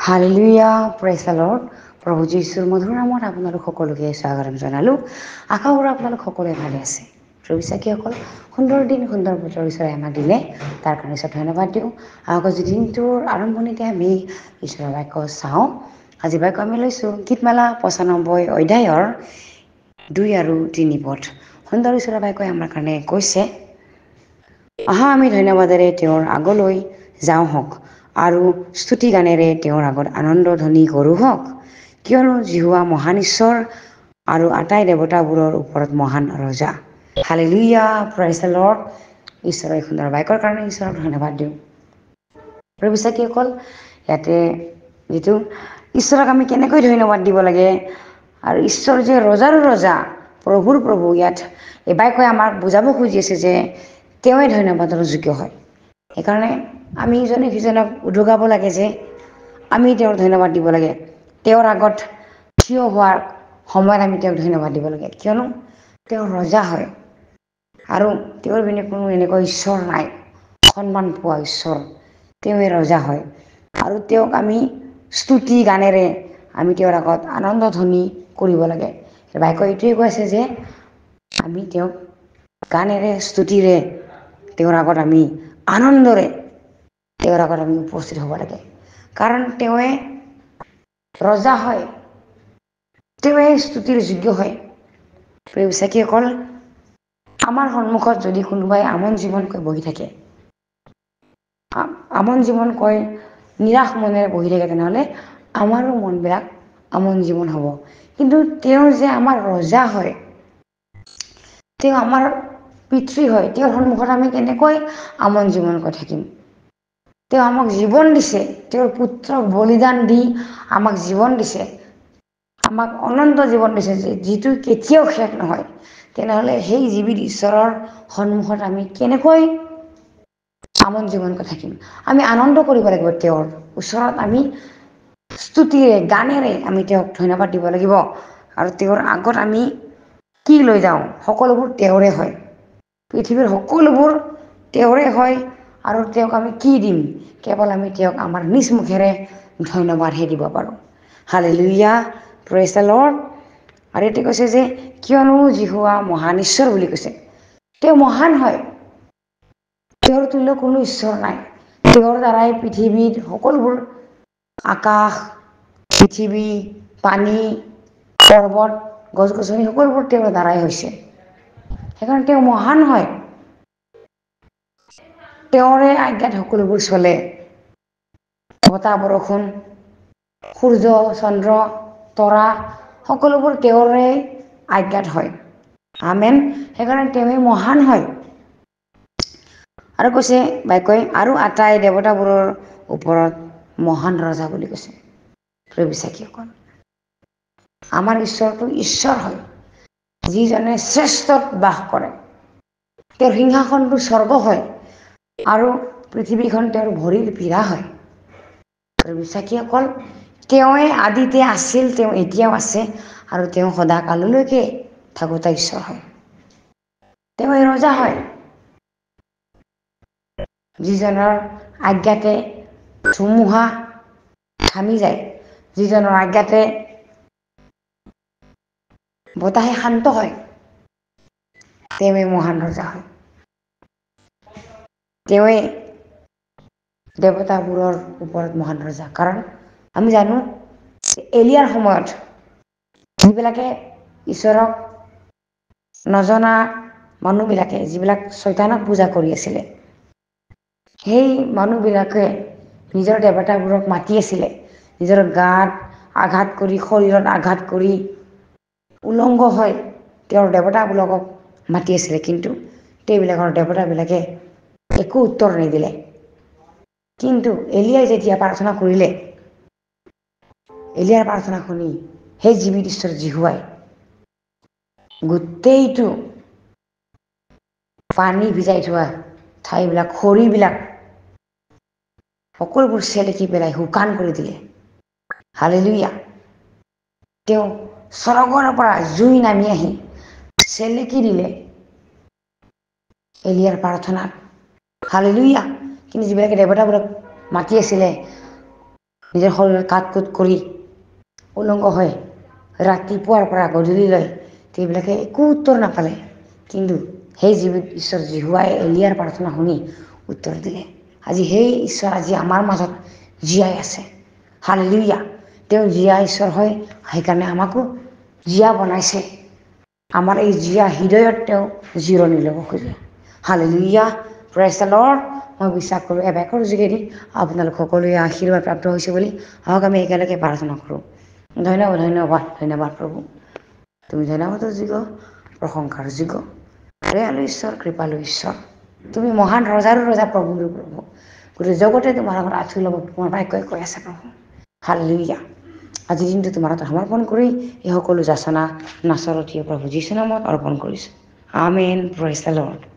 Hallelujah, praise the lord. প্ৰভু যীশুৰ মধুৰ নামত আপোনালোক সকলোকে স্বাগতম জনালোঁ। আশা কৰোঁ আপোনালোক সকলোৱে ভালে আছে। প্ৰিয় বিশ্বাসীসকল, সুন্দৰ দিন সুন্দৰ বতৰ ঈশ্বৰে আমাক দিলে, তাৰ কাৰণে ঈশ্বৰক ধন্যবাদ দিওঁ। আজি দিনটোৰ আৰম্ভণিতে আমি ঈশ্বৰৰ বাক্য চাওঁ। আজি বাক্য আমি লৈছোঁ গীতমালা ৯৫ অধ্যায়ৰ ২ আৰু ৩ পদ। সুন্দৰ ঈশ্বৰৰ বাক্যই আমাৰ কাৰণে কৈছে, আহা আমি ধন্যবাদেৰে তেওঁৰ আগলৈ যাওঁ হওক, আৰু স্তুতি গানেৰে তেওঁৰ আগত আনন্দ ধ্বনি কৰোঁ হওক, কিয়নো জিহুৱা মহান ঈশ্বৰ আৰু আটাই দেৱতাবোৰৰ ওপৰত মহান ৰজা। Hallelujah, praise the lord. ঈশ্বৰৰ সুন্দৰ বাক্যৰ কাৰণে ঈশ্বৰক ধন্যবাদ দিওঁ। প্ৰিয় বিশ্বাসীসকল, ইয়াতে যিটো ঈশ্বৰক আমি কেনেকৈ ধন্যবাদ দিব লাগে, আৰু ঈশ্বৰ যে ৰজাৰো ৰজা, প্ৰভুৰ প্ৰভু, ইয়াত এই বাক্যই আমাক বুজাব খুজি আছে যে তেওঁৱে ধন্যবাদৰ যোগ্য হয়। সেইকাৰণে আমি ইজনে সিজনক উদগাব লাগে যে আমি তেওঁক ধন্যবাদ দিব লাগে। তেওঁৰ আগত থিয় হোৱাৰ সময়ত আমি তেওঁক ধন্যবাদ দিব লাগে, কিয়নো তেওঁ ৰজা হয় আৰু তেওঁৰ বিনে কোনো এনেকুৱা ঈশ্বৰ নাই। সন্মান পোৱা ঈশ্বৰ, তেওঁৱে ৰজা হয়। আৰু তেওঁক আমি স্তুতি গানেৰে আমি তেওঁৰ আগত আনন্দ ধ্বনি কৰিব লাগে। বাক্য এইটোৱে কৈ আছে যে আমি তেওঁক গানেৰে স্তুতিৰে তেওঁৰ আগত আমি আনন্দৰে তেওঁৰ আগত আমি উপস্থিত হ'ব লাগে, কাৰণ তেওঁৱে ৰজা হয়, তেওঁৱে স্তুতিৰ যোগ্য হয়। প্ৰিয় বিশ্বাসীসকল, আমাৰ সন্মুখত যদি কোনোবাই আমন জীৱনকৈ বহি থাকে, আমন জীৱনকৈ নিৰাশ মনেৰে বহি থাকে, তেনেহ'লে আমাৰো মনবিলাক আমন জীৱন হ'ব। কিন্তু তেওঁ যে আমাৰ ৰজা হয়, তেওঁ আমাৰ পিতৃ হয়, তেওঁৰ সন্মুখত আমি কেনেকৈ আমন জীৱনকৈ থাকিম? তেওঁ আমাক জীৱন দিছে, তেওঁৰ পুত্ৰক বলিদান দি আমাক জীৱন দিছে, আমাক অনন্ত জীৱন দিছে, যিটো কেতিয়াও শেষ নহয়। তেনেহ'লে সেই জীৱিত ঈশ্বৰৰ সন্মুখত আমি কেনেকৈ আমন জীৱনকৈ থাকিম? আমি আনন্দ কৰিব লাগিব, তেওঁৰ ওচৰত আমি স্তুতিৰে গানেৰে আমি তেওঁক ধন্যবাদ দিব লাগিব। আৰু তেওঁৰ আগত আমি কি লৈ যাওঁ? সকলোবোৰ তেওঁৰে হয়, পৃথিৱীৰ সকলোবোৰ তেওঁৰে হয়। আৰু তেওঁক আমি কি দিম? কেৱল আমি তেওঁক আমাৰ নিজ মুখেৰে ধন্যবাদহে দিব পাৰোঁ। Hallelujah, praise the lord. আৰু এতিয়া কৈছে যে কিয়নো জিহুৱা মহান ঈশ্বৰ বুলি কৈছে, তেওঁ মহান হয়, তেওঁৰ তুল্য কোনো ঈশ্বৰ নাই। তেওঁৰ দ্বাৰাই পৃথিৱীত সকলোবোৰ আকাশ, পৃথিৱী, পানী, পৰ্বত, গছ গছনি সকলোবোৰ তেওঁৰ দ্বাৰাই হৈছে। সেইকাৰণে তেওঁ মহান হয়, তেওঁৰে আজ্ঞাত সকলোবোৰ চলে। বতাহ, বৰষুণ, সূৰ্য, চন্দ্ৰ, তৰা সকলোবোৰ তেওঁৰে আজ্ঞাত হয়। আমেন। সেইকাৰণে তেওঁৱে মহান হয়। আৰু কৈছে বাক্যই, আৰু আটাই দেৱতাবোৰৰ ওপৰত মহান ৰজা বুলি কৈছে। প্ৰিয় বিশ্বাসীসকল, আমাৰ ঈশ্বৰটো ঈশ্বৰ হয়, যিজনে শ্ৰেষ্ঠত বাস কৰে। তেওঁৰ সিংহাসনটো স্বৰ্গ হয়, আৰু পৃথিৱীখন তেওঁৰ ভৰিৰ পীৰা হয়। প্ৰিয় বিশ্বাসীসকল, তেওঁৱে আদিতে আছিল, তেওঁ এতিয়াও আছে, আৰু তেওঁ সদা কাললৈকে থাকোঁতা ঈশ্বৰ হয়। তেওঁৱে ৰজা হয়, যিজনৰ আজ্ঞাতে ধুমুহা থামি যায়, যিজনৰ আজ্ঞাতে বতাহে শান্ত হয়, তেওঁৱে মহান ৰজা হয়। তেওঁৱে দেৱতাবোৰৰ ওপৰত মহান ৰজা। কাৰণ আমি জানো এলিয়াৰ সময়ত যিবিলাকে ঈশ্বৰক নজনা মানুহবিলাকে, যিবিলাক চৈতানক পূজা কৰি আছিলে, সেই মানুহবিলাকে নিজৰ দেৱতাবোৰক মাতি আছিলে, নিজৰ গাত আঘাত কৰি, শৰীৰত আঘাত কৰি, উলংগ হয় তেওঁৰ দেৱতাবিলাকক মাতি আছিলে। কিন্তু তেওঁবিলাকৰ দেৱতাবিলাকে একো উত্তৰ নিদিলে। কিন্তু এলিয়াই যেতিয়া প্ৰাৰ্থনা কৰিলে, এলিয়াৰ প্ৰাৰ্থনা শুনি সেই জীৱিত ঈশ্বৰ জিহুৱাই গোটেইটো পানী ভিজাই থোৱা ঠাইবিলাক, খৰিবিলাক সকলোবোৰ চেলেকি পেলাই শুকান কৰি দিলে। হালেলুয়া। তেওঁ স্বৰ্গৰ পৰা জুই নামি আহি চেলেকি দিলে এলিয়াৰ প্ৰাৰ্থনাত। হালেলুয়া। কিন্তু যিবিলাকে দেৱতাবোৰক মাতি আছিলে, নিজৰ শৰীৰত কাট কুট কৰি উলংগ হয় ৰাতিপুৱাৰ পৰা গধূলিলৈ তেওঁবিলাকে একো উত্তৰ নাপালে, কিন্তু সেই জীৱিত ঈশ্বৰ জিহুৱাই এলিয়াৰ প্ৰাৰ্থনা শুনি উত্তৰ দিলে। আজি সেই ঈশ্বৰ আজি আমাৰ মাজত জীয়াই আছে। হালেলুয়া। তেওঁ জীয়া ঈশ্বৰ হয়, সেইকাৰণে আমাকো জীয়া বনাইছে। আমাৰ এই জীয়া হৃদয়ত তেওঁ জিৰণি ল'ব খোজে। Hallelujah, praise the lord. মই বিশ্বাস কৰোঁ এবেকৰ যোগেদি আপোনালোক সকলোৱে আশীৰ্বাদ প্ৰাপ্ত হৈছে বুলি। আহক আমি একেলগে প্ৰাৰ্থনা কৰোঁ। ধন্যবাদ ধন্যবাদ ধন্যবাদ প্ৰভু। তুমি ধন্যবাদৰ যোগ্য, প্ৰশংসাৰ যোগ্য, দয়ালু ঈশ্বৰ, কৃপালু ঈশ্বৰ। তুমি মহান ৰজাৰো ৰজা, প্ৰভুৰো প্ৰভু। গোটেই জগতে তোমাৰ আগত আঁঠু ল'ব তোমাৰ বাক্যই কৈ আছে প্ৰভু। হালেলুয়া। আজিৰ দিনটো তোমাৰ হাতত সমৰ্পণ কৰি এই সকলো যাচনা নাচৰতীয় প্ৰভু যীশু নামত অৰ্পণ কৰিছোঁ। আমেন। Praise the lord.